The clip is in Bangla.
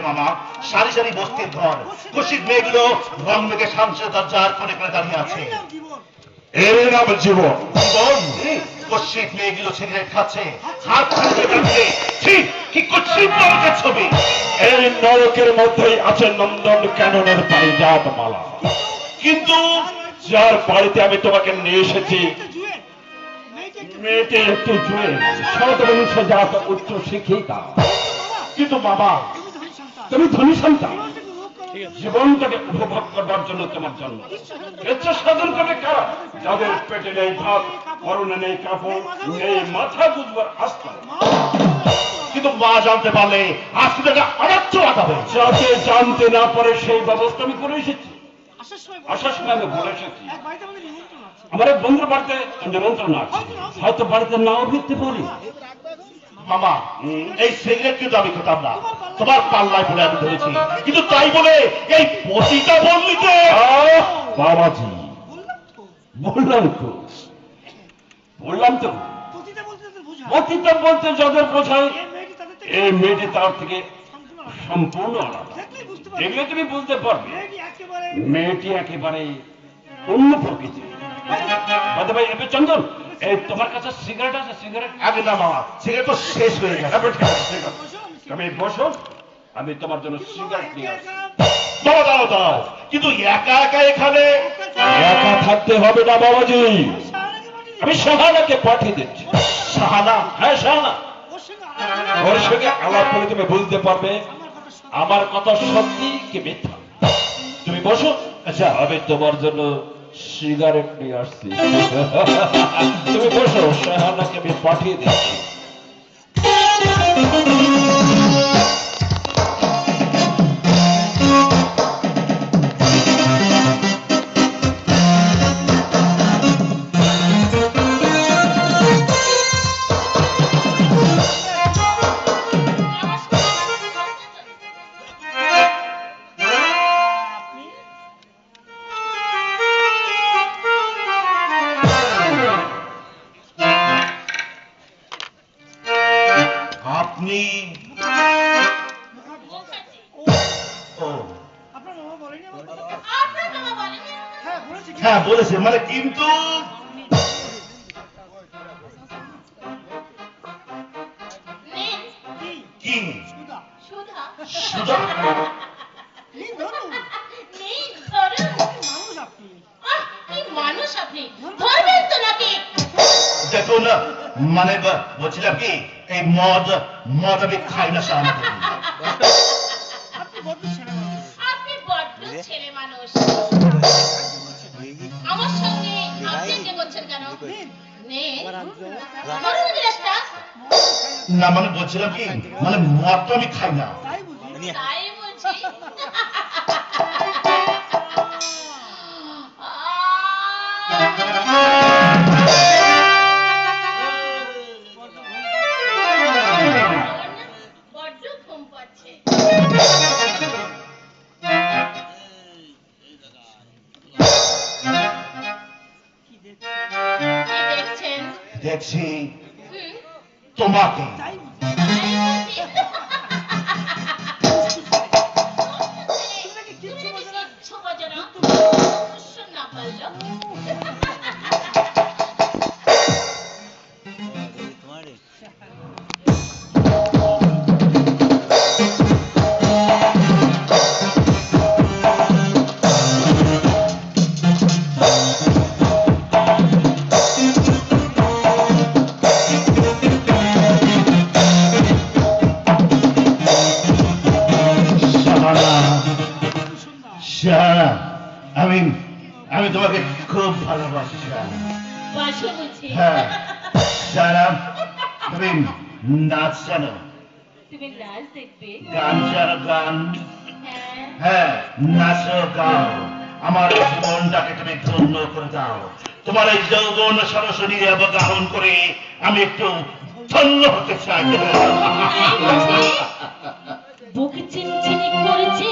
মামা, সারি সারি বস্তির ঘর, কুশিত মেয়েগুলো রং মেঘে শামসের দরজার কোণে কোণে দাঁড়িয়ে আছে। এর নাম জীবন। জীবন? কুশিত মেয়েগুলো সিগারেট খাচ্ছে, হাত খুঁজে কাটছে। ঠিক কি কুশিত নরকের ছবি। এই নরকের মধ্যেই আছে নন্দন ক্যাননের পারিজাত মালা। কিন্তু যার বাড়িতে আমি তোমাকে নিয়ে এসেছি, মেয়েটি একটু জুয়ে সদবংশজাত উচ্চ শিক্ষিতা। কিন্তু বাবা, তুমি ধনী সন্তান, জীবনটাকে উপভোগ করবার জন্য তোমার জন্য ইচ্ছা সাধন করবে কারা? যাদের পেটে নেই ভাত, পরনে নেই কাপড়, নেই মাথা বুঝবার আস্থা। কিন্তু মা জানতে পারলে আজকে অনার্য আগাবে। যাতে জানতে না পারে সেই ব্যবস্থা আমি করে এসেছি। আসার সময় আমি বলে এসেছি আমার এক বন্ধুর বাড়িতে নিমন্ত্রণ আছে, হয়তো বাড়িতে নাও ফিরতে পারি। মামা, এই সিগারেট কিন্তু আমি খেতাম না, তোমার পাল্লায় পড়ে আমি ধরেছি। কিন্তু তাই বলে এই পতিতা বললি যে? বাবাজি, বললাম তো পতিতা বলতে যাদের বোঝায়, এই মেয়েটি তার থেকে সম্পূর্ণ আলাদা। এগুলো তুমি বুঝতে পারবে। মেয়েটি একেবারে অন্য প্রকৃতি। ভাই এবার চন্দন, এই তোমার কাছে সিগারেট আছে? সিগারেট আগে না মামা, সিগারেট তো শেষ হয়ে গেছে। তুমি বসো, আমি তোমার জন্য সিগারেট নিয়ে আসি। দাও দাও, কিন্তু একা একা এখানে একা থাকতে হবে না বাবাজি, আমি শাহানাকে পাঠিয়ে দিচ্ছি। শাহানা? হ্যাঁ শাহানা, ওর সঙ্গে আলাপ করে তুমি বুঝতে পারবে আমার কথা সত্যি কি মিথ্যা। তুমি বসো। আচ্ছা, আমি তোমার জন্য সিগারেট নিয়ে আসছি। তুমি বসো, শাহানাকে আমি পাঠিয়ে দিচ্ছি। আপনি? হ্যাঁ বলেছে, মানে কিন্তু কি? সুধা? দেখুন, মানে বলছিলাম কি, এই মদ আমি খাই না শাহানা। আপনি বড্ড ছেলে মানুষ। আমার সঙ্গে আপনি যে করছেন কেন? না মানে বলছিলাম কি, মানে মদ তো আমি খাই না। তাই বলছি। বড্ড ঘুম পাচ্ছে। কি দেখছেন? দেখছি তোমাকে। শাহানা, আমি তোমাকে খুব ভালোবাসি। হ্যাঁ শাহানা, তুমি নাচ জানো? তুমি নাচ দেখবে? গান জানো? গান? হ্যাঁ, নাচো গাও, আমার জীবনটাকে তুমি ধন্য করে দাও। তোমার এই যৌবন সরস্বতী অবগাহন করে আমি একটু ধন্য হতে চাই। বুক চিনচিনি করছে।